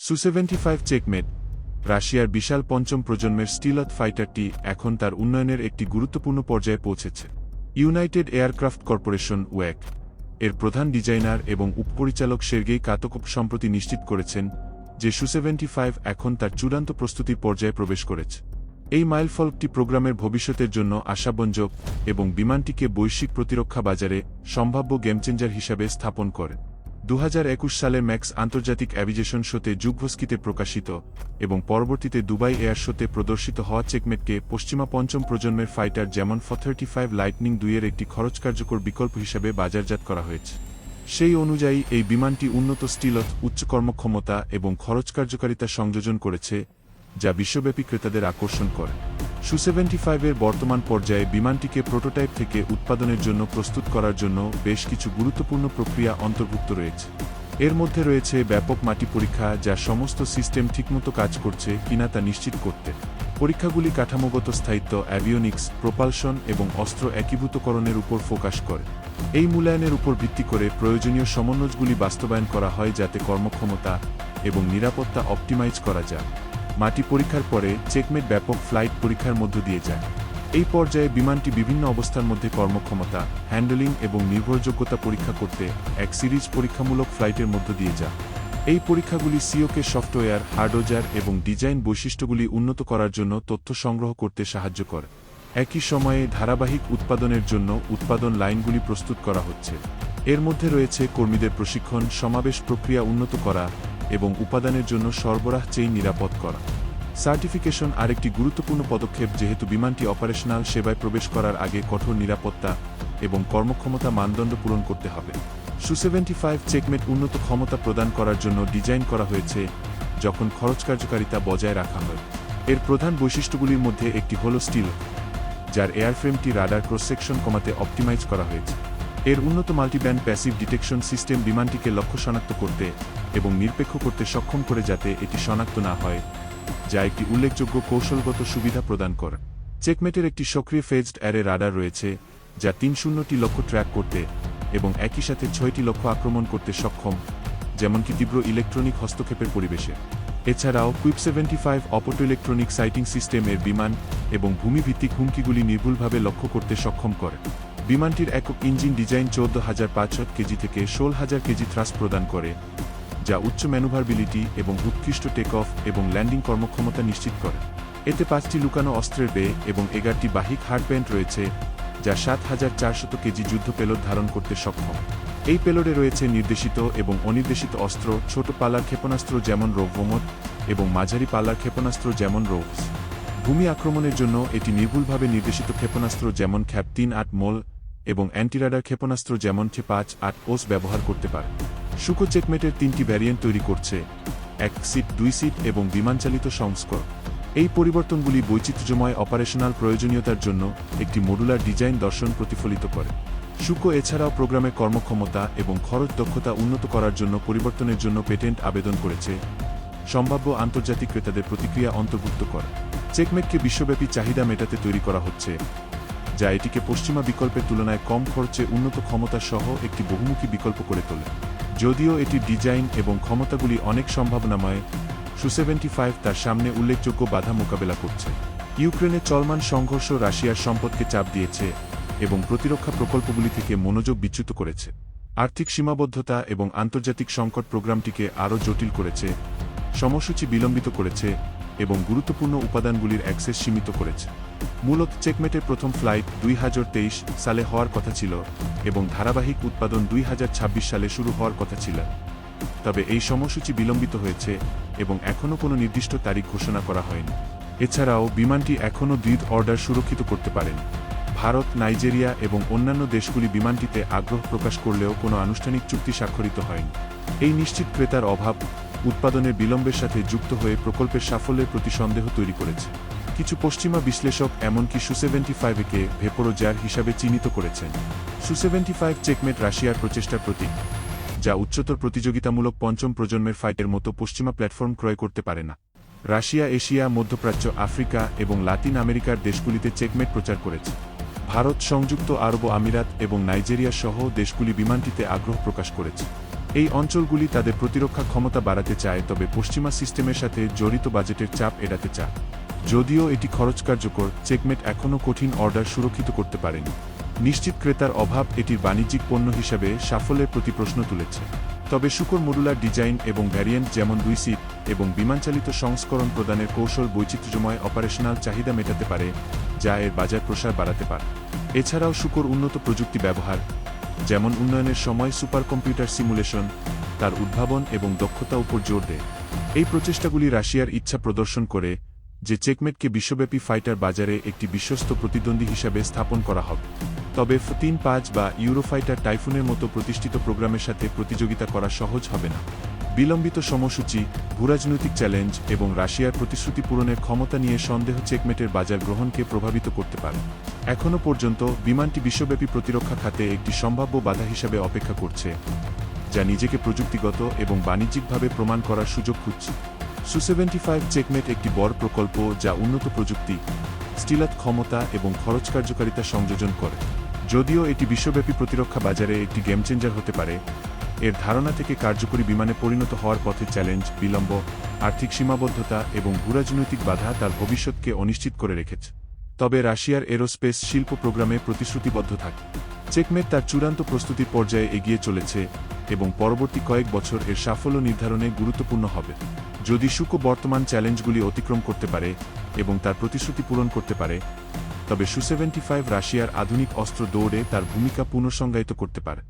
সু-75 checkmate, রাশিয়ার বিশাল পঞ্চম প্রজন্মের স্টিলথ ফাইটারটি এখন তার উন্নয়নের একটি গুরুত্বপূর্ণ পর্যায়ে পৌঁছেছে। ইউনাইটেড এয়ারক্রাফট কর্পোরেশন ওয়েক এর প্রধান ডিজাইনার এবং উপপরিচালক সের্গেই কাতোকভ সম্প্রতি নিশ্চিত করেছেন যে সু-75 এখন তার চূড়ান্ত প্রস্তুতির পর্যায়ে প্রবেশ করেছে। এই মাইলফলকটি প্রোগ্রামের ভবিষ্যতের জন্য আশাব্যঞ্জক এবং বিমানটিকে বৈশ্বিক প্রতিরক্ষা বাজারে সম্ভাব্য গেমচেঞ্জার হিসাবে স্থাপন করে। 2021 সালে ম্যাক্স আন্তর্জাতিক অ্যাভিয়েশন শোতে যুগভস্কিতে প্রকাশিত এবং পরবর্তীতে দুবাই এয়ার শোতে প্রদর্শিত হওয়া চেকমেটকে পশ্চিমা পঞ্চম প্রজন্মের ফাইটার যেমন F-35 লাইটনিং 2 এর একটি খরচকার্যকর বিকল্প হিসাবে বাজারজাত করা হয়েছে। সেই অনুযায়ী এই বিমানটি উন্নত স্টিলথ, উচ্চ কর্মক্ষমতা এবং খরচকার্যকারিতা সংযোজন করেছে, যা বিশ্বব্যাপী ক্রেতাদের আকর্ষণ করে। সু-75 এর বর্তমান পর্যায়ে বিমানটিকে প্রোটোটাইপ থেকে উৎপাদনের জন্য প্রস্তুত করার জন্য বেশ কিছু গুরুত্বপূর্ণ প্রক্রিয়া অন্তর্ভুক্ত রয়েছে। এর মধ্যে রয়েছে ব্যাপক মাটি পরীক্ষা, যা সমস্ত সিস্টেম ঠিকমতো কাজ করছে কিনা তা নিশ্চিত করতে। পরীক্ষাগুলি কাঠামোগত স্থায়িত্ব, অ্যাভিওনিক্স, প্রোপালশন এবং অস্ত্র একীভূতকরণের উপর ফোকাস করে। এই মূল্যায়নের উপর ভিত্তি করে প্রয়োজনীয় সমন্বয়গুলি বাস্তবায়ন করা হয় যাতে কর্মক্ষমতা এবং নিরাপত্তা অপটিমাইজ করা যায়। মাটি পরীক্ষার পরে চেকমেট ব্যাপক ফ্লাইট পরীক্ষার মধ্য দিয়ে যায়। এই পর্যায়ে বিমানটি বিভিন্ন অবস্থার মধ্যে কর্মক্ষমতা, হ্যান্ডলিং এবং নির্ভরযোগ্যতা পরীক্ষা করতে এক সিরিজ পরীক্ষামূলক ফ্লাইটের মধ্য দিয়ে যায়। এই পরীক্ষাগুলি সিওকে সফটওয়্যার, হার্ডওয়্যার এবং ডিজাইন বৈশিষ্ট্যগুলি উন্নত করার জন্য তথ্য সংগ্রহ করতে সাহায্য করে। একই সময়ে ধারাবাহিক উৎপাদনের জন্য উৎপাদন লাইনগুলি প্রস্তুত করা হচ্ছে। এর মধ্যে রয়েছে কর্মীদের প্রশিক্ষণ, সমাবেশ প্রক্রিয়া উন্নত করা এবং উপাদানের জন্য সরবরাহ চেইন নিরাপদ করা। সার্টিফিকেশন আরেকটি গুরুত্বপূর্ণ পদক্ষেপ, যেহেতু বিমানটি অপারেশনাল সেবায় প্রবেশ করার আগে কঠোর নিরাপত্তা এবং কর্মক্ষমতা মানদণ্ড পূরণ করতে হবে। সু-75 চেকমেট উন্নত ক্ষমতা প্রদান করার জন্য ডিজাইন করা হয়েছে যখন খরচ কার্যকারিতা বজায় রাখা হয়। এর প্রধান বৈশিষ্ট্যগুলির মধ্যে একটি হল স্টিল, যার এয়ারফ্রেমটি রাডার ক্রস সেকশন কমাতে অপটিমাইজ করা হয়েছে। এর উন্নত মাল্টিব্যান্ড প্যাসিভ ডিটেকশন সিস্টেম বিমানটিকে লক্ষ্য শনাক্ত করতে এবং নিরপেক্ষ করতে সক্ষম করে যাতে এটি শনাক্ত না হয়, যা একটি উল্লেখযোগ্য কৌশলগত সুবিধা প্রদান করে। চেকমেটের একটি সক্রিয় ফেজড অ্যারে রাডার রয়েছে, যা 30টি লক্ষ্য ট্র্যাক করতে এবং একই সাথে 6টি লক্ষ্য আক্রমণ করতে সক্ষম, যেমনকি তীব্র ইলেকট্রনিক হস্তক্ষেপের পরিবেশে। এছাড়াও কুইপ-75 অপটো ইলেকট্রনিক সাইটিং সিস্টেম এর বিমান এবং ভূমিভিত্তিক হুমকিগুলি নির্ভুলভাবে লক্ষ্য করতে সক্ষম করে। বিমানটির একক ইঞ্জিন ডিজাইন 14,500 কেজি থেকে 16,000 কেজি থ্রাস্ট প্রদান করে, যা উচ্চ ম্যানুভারবিলিটি এবং উৎকৃষ্ট টেক অফ এবং ল্যান্ডিং কর্মক্ষমতা নিশ্চিত করে। এতে 5টি লুকানো অস্ত্রের বে এবং 11টি বাহিক হার্ডপয়েন্ট রয়েছে, যা 7,400 কেজি যুদ্ধ পেলোড ধারণ করতে সক্ষম। এই পেলোডে রয়েছে নির্দেশিত এবং অনির্দেশিত অস্ত্র, ছোট পাল্লার ক্ষেপণাস্ত্র যেমন রোভমোট এবং মাঝারি পাল্লার ক্ষেপণাস্ত্র যেমন রোভস। ভূমি আক্রমণের জন্য এটি নির্ভুলভাবে নির্দেশিত ক্ষেপণাস্ত্র যেমন খ্যাপ-3-8 মোল এবং অ্যান্টিরাডার ক্ষেপণাস্ত্র যেমন ক্ষে-5-8 ওস ব্যবহার করতে পারে। সুকো চেকমেটের 3টি ভ্যারিয়েন্ট তৈরি করছে, 1 সিট, 2 সিট এবং বিমানচালিত সংস্করণ। এই পরিবর্তনগুলি বৈচিত্র্যময় অপারেশনাল প্রয়োজনীয়তার জন্য একটি মডুলার ডিজাইন দর্শন প্রতিফলিত করে। সুকো এছাড়াও প্রোগ্রামের কর্মক্ষমতা এবং খরচ দক্ষতা উন্নত করার জন্য পরিবর্তনের জন্য পেটেন্ট আবেদন করেছে, সম্ভাব্য আন্তর্জাতিক ক্রেতাদের প্রতিক্রিয়া অন্তর্ভুক্ত করে। চেকমেটকে বিশ্বব্যাপী চাহিদা মেটাতে তৈরি করা হচ্ছে, যা এটিকে পশ্চিমা বিকল্পের তুলনায় কম খরচে উন্নত ক্ষমতা সহ একটি বহুমুখী বিকল্প করে তোলে। যদিও এটির ডিজাইন এবং ক্ষমতাগুলি অনেক সম্ভাবনাময়, সু-75 তার সামনে উল্লেখযোগ্য বাধা মোকাবেলা করছে। ইউক্রেনে চলমান সংঘর্ষ রাশিয়ার সম্পদকে চাপ দিয়েছে এবং প্রতিরক্ষা প্রকল্পগুলি থেকে মনোযোগ বিচ্যুত করেছে। আর্থিক সীমাবদ্ধতা এবং আন্তর্জাতিক সংকট প্রোগ্রামটিকে আরও জটিল করেছে, সময়সূচি বিলম্বিত করেছে এবং গুরুত্বপূর্ণ উপাদানগুলির অ্যাক্সেস সীমিত করেছে। মূলত চেকমেটের প্রথম ফ্লাইট 2023 সালে হওয়ার কথা ছিল এবং ধারাবাহিক উৎপাদন 2026 সালে শুরু হওয়ার কথা ছিল, তবে এই সময়সূচি বিলম্বিত হয়েছে এবং এখনও কোনো নির্দিষ্ট তারিখ ঘোষণা করা হয়নি। এছাড়াও বিমানটি এখনও দ্বিধ অর্ডার সুরক্ষিত করতে পারেনি। ভারত, নাইজেরিয়া এবং অন্যান্য দেশগুলি বিমানটিতে আগ্রহ প্রকাশ করলেও কোনো আনুষ্ঠানিক চুক্তি স্বাক্ষরিত হয়নি। এই নিশ্চিত ক্রেতার অভাব উৎপাদনের বিলম্বের সাথে যুক্ত হয়ে প্রকল্পের সাফল্যের প্রতি সন্দেহ তৈরি করেছে। কিছু পশ্চিমা বিশ্লেষক এমনকি সু-75কে ভেপোরোজার হিসাবে চিহ্নিত করেছেন। সু-75 চেকমেট রাশিয়ার প্রচেষ্টার প্রতীক, যা উচ্চতর প্রতিযোগিতামূলক পঞ্চম প্রজন্মের ফাইটের মতো পশ্চিমা প্ল্যাটফর্ম ক্রয় করতে পারে না। রাশিয়া এশিয়া, মধ্যপ্রাচ্য, আফ্রিকা এবং লাতিন আমেরিকার দেশগুলিতে চেকমেট প্রচার করেছে। ভারত, সংযুক্ত আরব আমিরাত এবং নাইজেরিয়া সহ দেশগুলি বিমানটিতে আগ্রহ প্রকাশ করেছে। এই অঞ্চলগুলি তাদের প্রতিরক্ষা ক্ষমতা বাড়াতে চায়, তবে পশ্চিমা সিস্টেমের সাথে জড়িত বাজেটের চাপ এড়াতে চায়। যদিও এটি খরচ কার্যকর, চেকমেট এখনও কঠিন অর্ডার সুরক্ষিত করতে পারেনি। নিশ্চিত ক্রেতার অভাব এটির বাণিজ্যিক পণ্য হিসাবে সাফল্যের প্রতি প্রশ্ন তুলেছে। তবে শুকর মডুলার ডিজাইন এবং ভ্যারিয়েন্ট, যেমন 2 সিট এবং বিমানচালিত সংস্করণ প্রদানের কৌশল বৈচিত্র্যময় অপারেশনাল চাহিদা মেটাতে পারে, যা এর বাজার প্রসার বাড়াতে পারে। এছাড়াও শুকর উন্নত প্রযুক্তি ব্যবহার, যেমন উন্নয়নের সময় সুপার কম্পিউটার সিমুলেশন, তার উদ্ভাবন এবং দক্ষতা উপর জোর দেয়। এই প্রচেষ্টাগুলি রাশিয়ার ইচ্ছা প্রদর্শন করে যে চেকমেটকে বিশ্বব্যাপী ফাইটার বাজারে একটি বিশ্বস্ত প্রতিদ্বন্দ্বী হিসাবে স্থাপন করা হবে। তবে F-35 বা ইউরোফাইটার টাইফুনের মতো প্রতিষ্ঠিত প্রোগ্রামের সাথে প্রতিযোগিতা করা সহজ হবে না। বিলম্বিত সময়সূচি, ভূরাজনৈতিক চ্যালেঞ্জ এবং রাশিয়ার প্রতিশ্রুতি পূরণের ক্ষমতা নিয়ে সন্দেহ চেকমেটের বাজার গ্রহণকে প্রভাবিত করতে পারে। এখনও পর্যন্ত বিমানটি বিশ্বব্যাপী প্রতিরক্ষা খাতে একটি সম্ভাব্য বাধা হিসাবে অপেক্ষা করছে, যা নিজেকে প্রযুক্তিগত এবং বাণিজ্যিকভাবে প্রমাণ করার সুযোগ খুঁজছে। Su-75 চেকমেট একটি বড় প্রকল্প যা উন্নত প্রযুক্তি, স্টিলাত ক্ষমতা এবং খরচ কার্যকারিতা সংযোজন করে। যদিও এটি বিশ্বব্যাপী প্রতিরক্ষা বাজারে একটি গেম চেঞ্জার হতে পারে, এর ধারণা থেকে কার্যকরী বিমানে পরিণত হওয়ার পথে চ্যালেঞ্জ, বিলম্ব, আর্থিক সীমাবদ্ধতা এবং ভূরাজনৈতিক বাধা তার ভবিষ্যৎকে অনিশ্চিত করে রেখেছে। তবে রাশিয়ার এরোস্পেস শিল্প প্রোগ্রামে প্রতিশ্রুতিবদ্ধ থাকে। চেকমেট তার চূড়ান্ত প্রস্তুতির পর্যায়ে এগিয়ে চলেছে এবং পরবর্তী কয়েক বছর এর সাফল্য নির্ধারণে গুরুত্বপূর্ণ হবে। যদি শুকো বর্তমান চ্যালেঞ্জগুলি অতিক্রম করতে পারে এবং তার প্রতিশ্রুতি পূরণ করতে পারে, তবে Su-75 রাশিয়ার আধুনিক অস্ত্র দৌড়ে তার ভূমিকা পুনঃসংজ্ঞায়িত করতে পারে।